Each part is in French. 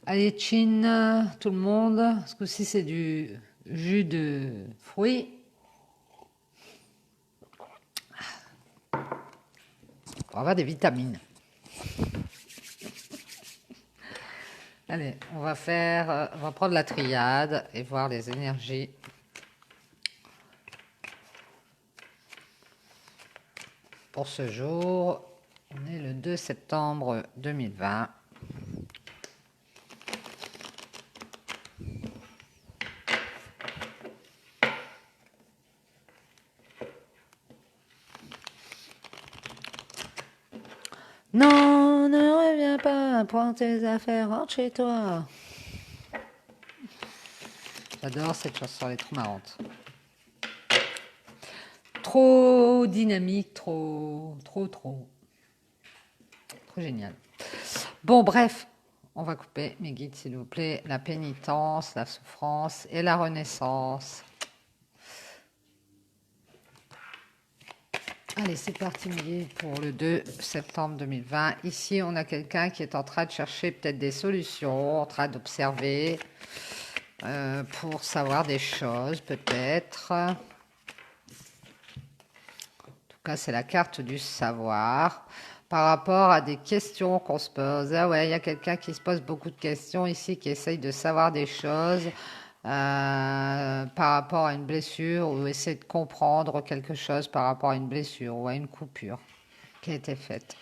Allez, chin, tout le monde. Ce coup-ci, c'est du jus de fruits. Pour avoir des vitamines. Allez, on va prendre la triade et voir les énergies pour ce jour. On est le 2 septembre 2020. Non, ne reviens pas, prends tes affaires, rentre chez toi. J'adore cette chanson, elle est trop marrante. Trop dynamique, trop génial. Bon, bref, on va couper mes guides, s'il vous plaît. La pénitence, la souffrance et la renaissance. Allez, c'est parti, mes guides, pour le 2 septembre 2020. Ici, on a quelqu'un qui est en train de chercher peut-être des solutions, en train d'observer pour savoir des choses, peut-être. En tout cas, c'est la carte du savoir. Par rapport à des questions qu'on se pose. Ah ouais, il y a quelqu'un qui se pose beaucoup de questions ici, qui essaye de savoir des choses par rapport à une blessure ou essayer de comprendre quelque chose par rapport à une blessure ou à une coupure qui a été faite.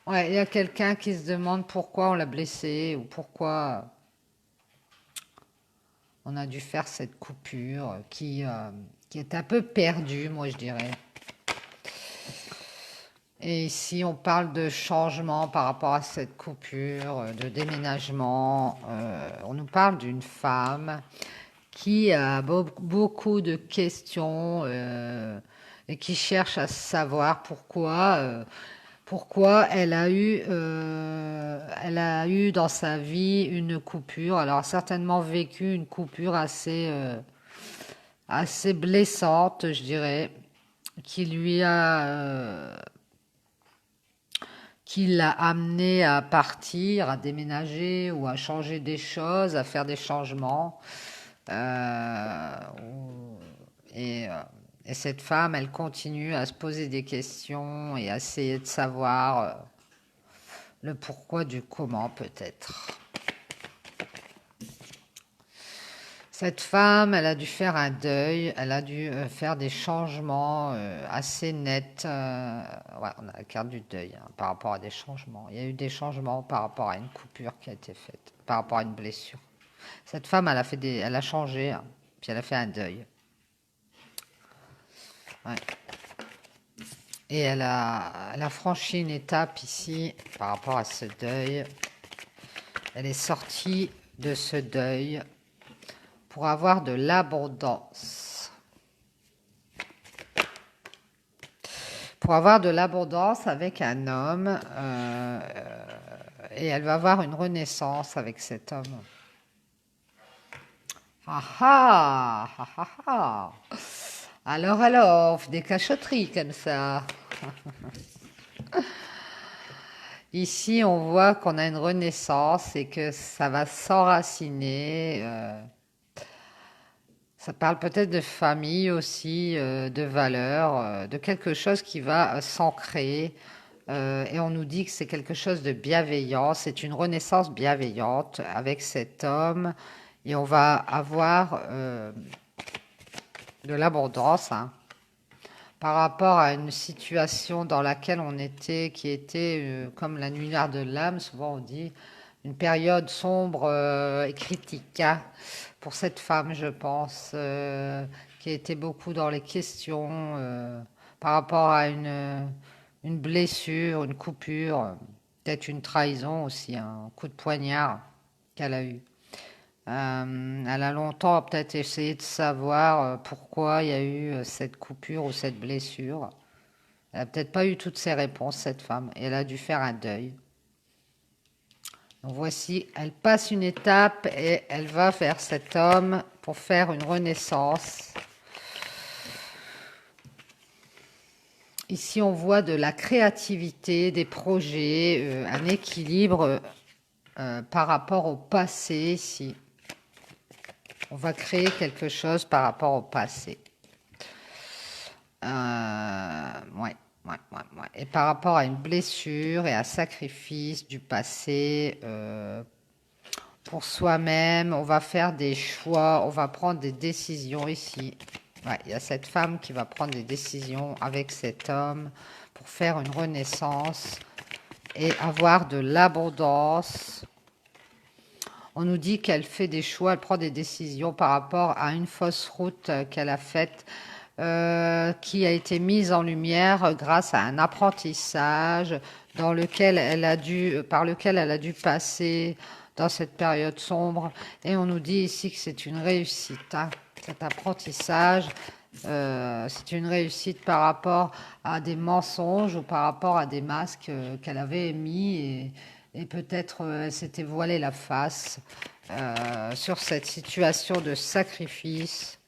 Ouais, il y a quelqu'un qui se demande pourquoi on l'a blessé ou pourquoi on a dû faire cette coupure qui est un peu perdue, moi je dirais. Et ici, on parle de changement par rapport à cette coupure, de déménagement. On nous parle d'une femme qui a beaucoup de questions et qui cherche à savoir pourquoi elle a eu dans sa vie une coupure. Alors, certainement vécu une coupure assez blessante, je dirais, qui lui a qui l'a amené à partir, à déménager ou à changer des choses, à faire des changements. Euh, et, euh, et cette femme, elle continue à se poser des questions et à essayer de savoir le pourquoi du comment peut-être. Cette femme, elle a dû faire un deuil, elle a dû faire des changements assez nets. Ouais, on a la carte du deuil hein, par rapport à des changements. Il y a eu des changements par rapport à une coupure qui a été faite, par rapport à une blessure. Cette femme, elle a changé, hein, puis elle a fait un deuil. Ouais. Et elle a franchi une étape ici par rapport à ce deuil. Elle est sortie de ce deuil pour avoir de l'abondance. Pour avoir de l'abondance avec un homme et elle va avoir une renaissance avec cet homme. Ah ah, ah ah ah. Alors, des cachotteries comme ça. Ici, on voit qu'on a une renaissance et que ça va s'enraciner. Ça parle peut-être de famille aussi, de valeurs, de quelque chose qui va s'ancrer. Et on nous dit que c'est quelque chose de bienveillant, c'est une renaissance bienveillante avec cet homme. Et on va avoir de l'abondance hein, par rapport à une situation dans laquelle on était, qui était comme la nuit noire de l'âme, souvent on dit, une période sombre et critique hein, pour cette femme, je pense, qui était beaucoup dans les questions par rapport à une blessure, une coupure, peut-être une trahison aussi, un coup de poignard qu'elle a eu. Elle a longtemps peut-être essayé de savoir pourquoi il y a eu cette coupure ou cette blessure. Elle n'a peut-être pas eu toutes ces réponses, cette femme, et elle a dû faire un deuil. Donc voici, elle passe une étape et elle va vers cet homme pour faire une renaissance. Ici, on voit de la créativité, des projets, un équilibre par rapport au passé ici. On va créer quelque chose par rapport au passé. Ouais, ouais. Et par rapport à une blessure et à un sacrifice du passé, pour soi-même, on va faire des choix, on va prendre des décisions ici. Ouais, il y a cette femme qui va prendre des décisions avec cet homme pour faire une renaissance et avoir de l'abondance. On nous dit qu'elle fait des choix, elle prend des décisions par rapport à une fausse route qu'elle a faite, qui a été mise en lumière grâce à un apprentissage par lequel elle a dû passer dans cette période sombre. Et on nous dit ici que c'est une réussite, hein, cet apprentissage. C'est une réussite par rapport à des mensonges ou par rapport à des masques qu'elle avait mis et peut-être elle s'était voilée la face sur cette situation de sacrifice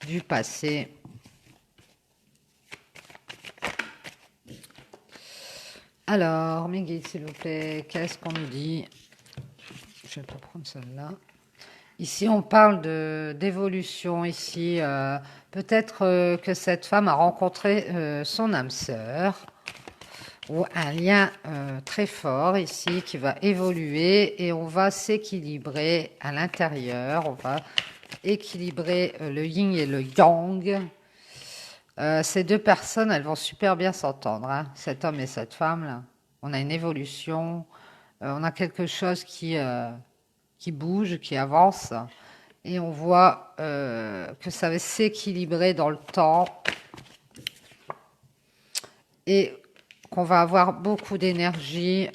du passé. Alors, mes guides, s'il vous plaît, qu'est-ce qu'on nous dit? Je vais pas prendre celle-là. Ici, on parle d'évolution. Ici, peut-être que cette femme a rencontré son âme sœur ou un lien très fort ici qui va évoluer et on va s'équilibrer à l'intérieur. On va équilibrer le yin et le yang. Ces deux personnes, elles vont super bien s'entendre, hein, cet homme et cette femme là. On a une évolution, on a quelque chose qui bouge, qui avance, et on voit que ça va s'équilibrer dans le temps et qu'on va avoir beaucoup d'énergie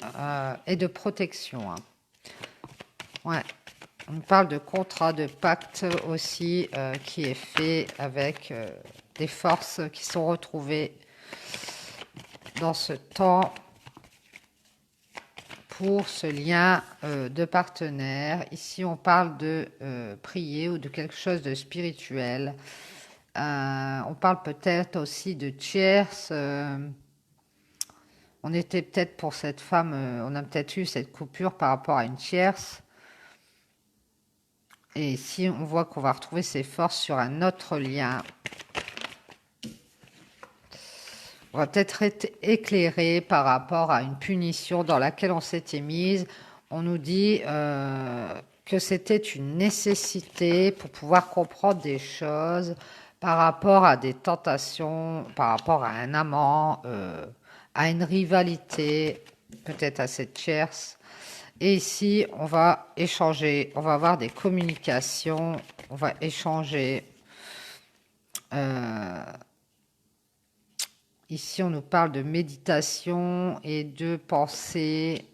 et de protection. Hein. Ouais. On parle de contrat, de pacte aussi qui est fait avec des forces qui sont retrouvées dans ce temps pour ce lien de partenaire. Ici, on parle de prier ou de quelque chose de spirituel. On parle peut-être aussi de tierce. On était peut-être pour cette femme, on a peut-être eu cette coupure par rapport à une tierce. Et ici, on voit qu'on va retrouver ses forces sur un autre lien. On va peut-être être éclairé par rapport à une punition dans laquelle on s'était mise. On nous dit que c'était une nécessité pour pouvoir comprendre des choses par rapport à des tentations, par rapport à un amant, à une rivalité, peut-être à cette tierce. Et ici, on va échanger, on va avoir des communications, on va échanger. Ici, on nous parle de méditation et de pensée.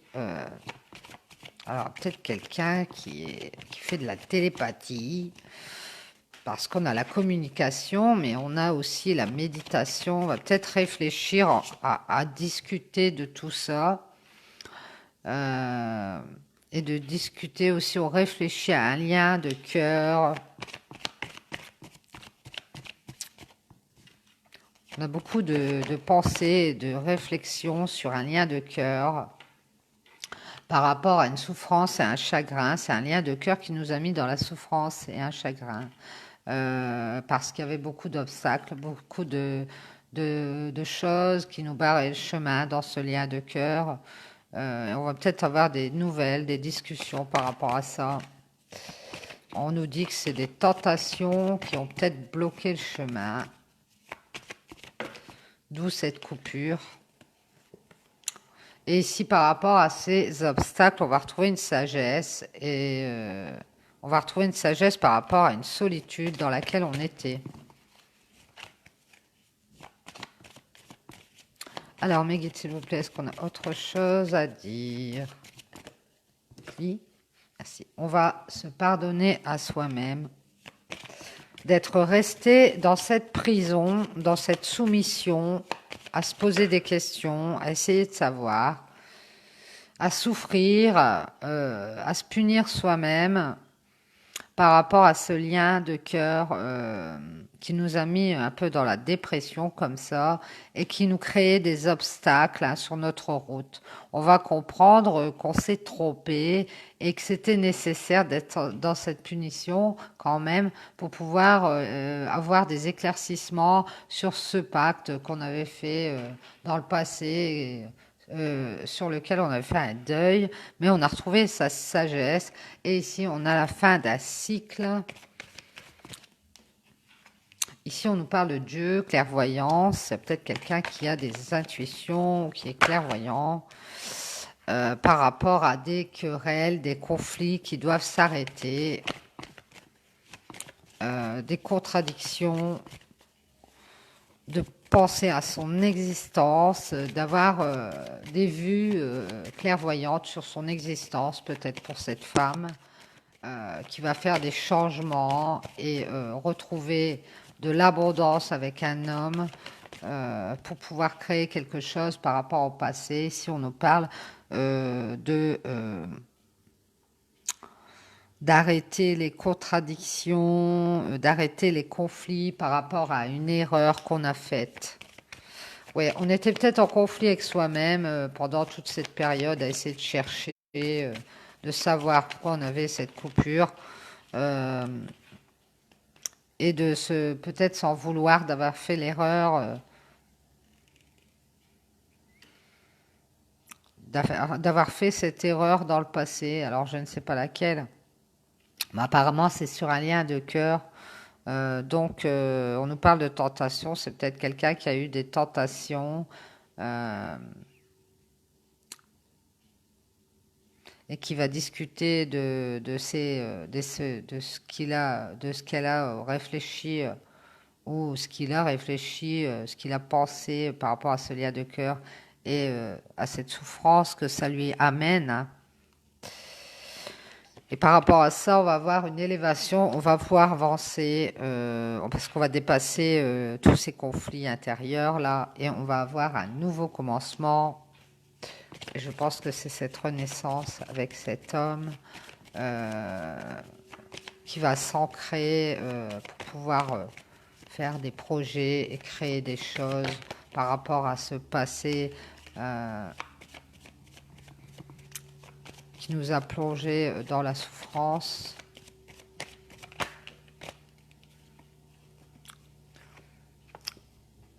Alors, peut-être quelqu'un qui fait de la télépathie, parce qu'on a la communication, mais on a aussi la méditation. On va peut-être réfléchir à discuter de tout ça. Et de discuter aussi, on réfléchit à un lien de cœur. On a beaucoup de pensées, de réflexions sur un lien de cœur par rapport à une souffrance et un chagrin. C'est un lien de cœur qui nous a mis dans la souffrance et un chagrin. Parce qu'il y avait beaucoup d'obstacles, beaucoup de choses qui nous barraient le chemin dans ce lien de cœur. On va peut-être avoir des nouvelles, des discussions par rapport à ça. On nous dit que c'est des tentations qui ont peut-être bloqué le chemin. D'où cette coupure. Et ici, par rapport à ces obstacles, on va retrouver une sagesse. Et on va retrouver une sagesse par rapport à une solitude dans laquelle on était. Alors, mes guides, s'il vous plaît, est-ce qu'on a autre chose à dire? Oui. Merci. On va se pardonner à soi-même d'être resté dans cette prison, dans cette soumission, à se poser des questions, à essayer de savoir, à souffrir, à se punir soi-même par rapport à ce lien de cœur qui nous a mis un peu dans la dépression comme ça et qui nous créait des obstacles sur notre route. On va comprendre qu'on s'est trompé et que c'était nécessaire d'être dans cette punition quand même pour pouvoir avoir des éclaircissements sur ce pacte qu'on avait fait dans le passé. Sur lequel on avait fait un deuil, mais on a retrouvé sa sagesse. Et ici, on a la fin d'un cycle. Ici, on nous parle de Dieu, clairvoyance. C'est peut-être quelqu'un qui a des intuitions, qui est clairvoyant par rapport à des querelles, des conflits qui doivent s'arrêter, des contradictions, de penser à son existence, d'avoir des vues clairvoyantes sur son existence, peut-être pour cette femme qui va faire des changements et retrouver de l'abondance avec un homme pour pouvoir créer quelque chose par rapport au passé. Si on nous parle d'arrêter les contradictions, d'arrêter les conflits par rapport à une erreur qu'on a faite. Ouais, on était peut-être en conflit avec soi-même pendant toute cette période à essayer de chercher, de savoir pourquoi on avait cette coupure. Et de se peut-être s'en vouloir d'avoir fait l'erreur, d'avoir fait cette erreur dans le passé. Alors je ne sais pas laquelle, mais apparemment c'est sur un lien de cœur. Donc on nous parle de tentation, c'est peut-être quelqu'un qui a eu des tentations et qui va discuter de ce qu'elle a réfléchi ou ce qu'il a réfléchi, ce qu'il a pensé par rapport à ce lien de cœur et à cette souffrance que ça lui amène. Hein. Et par rapport à ça, on va avoir une élévation, on va pouvoir avancer parce qu'on va dépasser tous ces conflits intérieurs là et on va avoir un nouveau commencement. Et je pense que c'est cette renaissance avec cet homme qui va s'ancrer pour pouvoir faire des projets et créer des choses par rapport à ce passé qui nous a plongé dans la souffrance.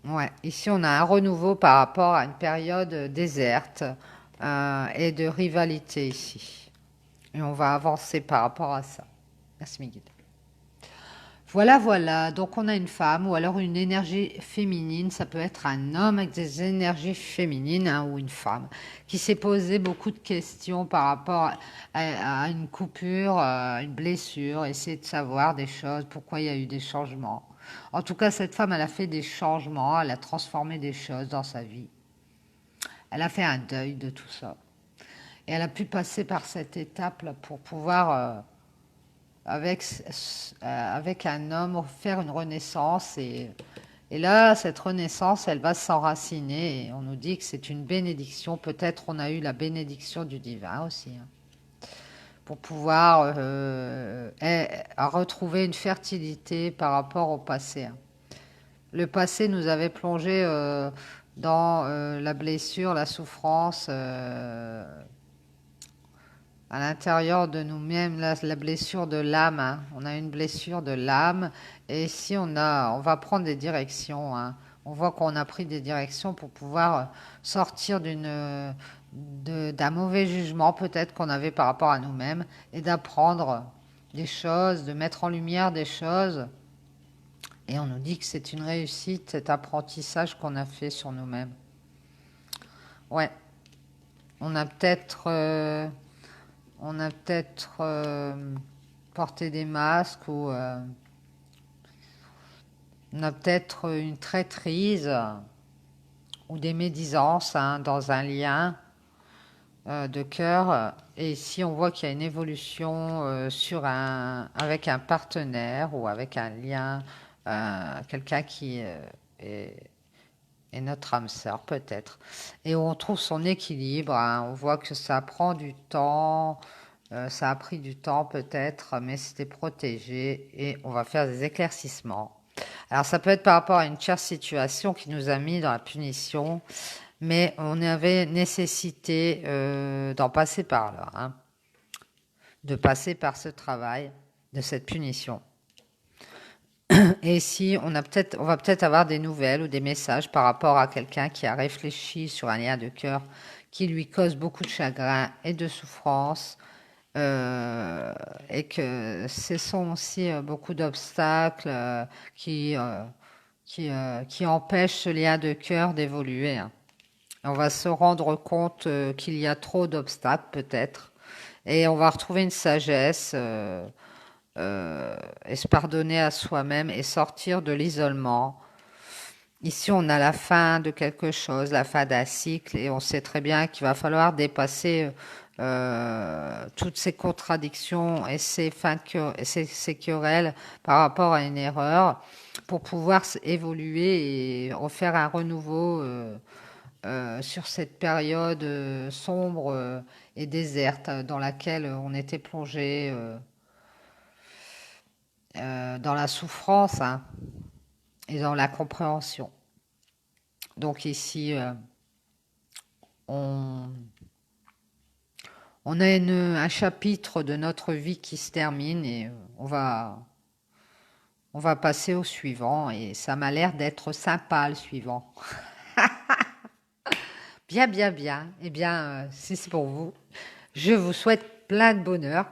Ouais, ici on a un renouveau par rapport à une période déserte et de rivalité ici. Et on va avancer par rapport à ça. Merci mes guides. Voilà, voilà. Donc on a une femme ou alors une énergie féminine. Ça peut être un homme avec des énergies féminines hein, ou une femme qui s'est posé beaucoup de questions par rapport à une coupure, une blessure, essayer de savoir des choses, pourquoi il y a eu des changements. En tout cas, cette femme, elle a fait des changements, elle a transformé des choses dans sa vie. Elle a fait un deuil de tout ça. Et elle a pu passer par cette étape là pour pouvoir avec un homme, faire une renaissance. Et là, cette renaissance, elle va s'enraciner. Et on nous dit que c'est une bénédiction. Peut-être on a eu la bénédiction du divin aussi. Hein, pour pouvoir retrouver une fertilité par rapport au passé. Hein. Le passé nous avait plongé dans la blessure, la souffrance à l'intérieur de nous-mêmes, la blessure de l'âme. Hein. On a une blessure de l'âme et ici on va prendre des directions. Hein. On voit qu'on a pris des directions pour pouvoir sortir d'un mauvais jugement peut-être qu'on avait par rapport à nous-mêmes et d'apprendre des choses, de mettre en lumière des choses. Et on nous dit que c'est une réussite, cet apprentissage qu'on a fait sur nous-mêmes. Ouais, on a peut-être porté des masques ou on a peut-être une traîtrise ou des médisances hein, dans un lien de cœur. Et ici, on voit qu'il y a une évolution avec un partenaire ou avec un lien, quelqu'un qui est notre âme sœur peut-être. Et où on trouve son équilibre. Hein. On voit que ça prend du temps. Ça a pris du temps peut-être, mais c'était protégé et on va faire des éclaircissements Alors ça peut être par rapport à une tierce situation qui nous a mis dans la punition, mais on avait nécessité d'en passer par là, hein, de passer par ce travail de cette punition. Et ici, on va peut-être avoir des nouvelles ou des messages par rapport à quelqu'un qui a réfléchi sur un lien de cœur qui lui cause beaucoup de chagrin et de souffrance, et que ce sont aussi beaucoup d'obstacles qui empêchent ce lien de cœur d'évoluer, hein. On va se rendre compte qu'il y a trop d'obstacles peut-être, et on va retrouver une sagesse. Et se pardonner à soi-même et sortir de l'isolement. Ici, on a la fin de quelque chose, la fin d'un cycle, et on sait très bien qu'il va falloir dépasser toutes ces contradictions et ces querelles par rapport à une erreur pour pouvoir évoluer et refaire un renouveau sur cette période sombre et déserte dans laquelle on était plongé dans la souffrance, hein, et dans la compréhension. Donc ici, on, on a un chapitre de notre vie qui se termine et on va passer au suivant et ça m'a l'air d'être sympa le suivant. Bien, bien, bien. Eh bien, si c'est pour vous, je vous souhaite plein de bonheur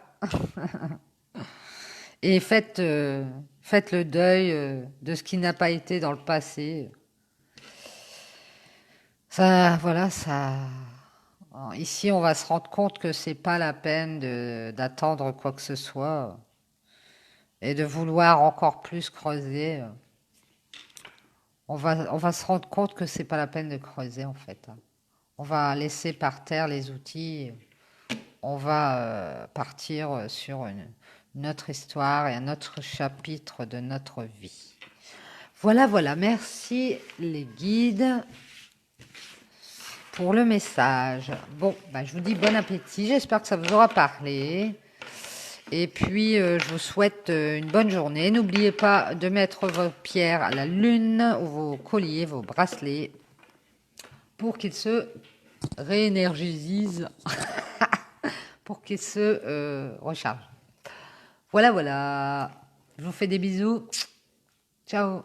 et faites le deuil de ce qui n'a pas été dans le passé. Ça, voilà, ça. Ici, on va se rendre compte que c'est pas la peine d'attendre quoi que ce soit et de vouloir encore plus creuser. On va se rendre compte que c'est pas la peine de creuser en fait, hein. On va laisser par terre les outils. On va partir sur une autre histoire et un autre chapitre de notre vie. Voilà, voilà. Merci les guides pour le message. Bon, bah, je vous dis bon appétit. J'espère que ça vous aura parlé. Et puis, je vous souhaite une bonne journée. N'oubliez pas de mettre vos pierres à la lune ou vos colliers, vos bracelets, pour qu'ils se réénergisent, pour qu'ils se rechargent. Voilà, voilà. Je vous fais des bisous. Ciao.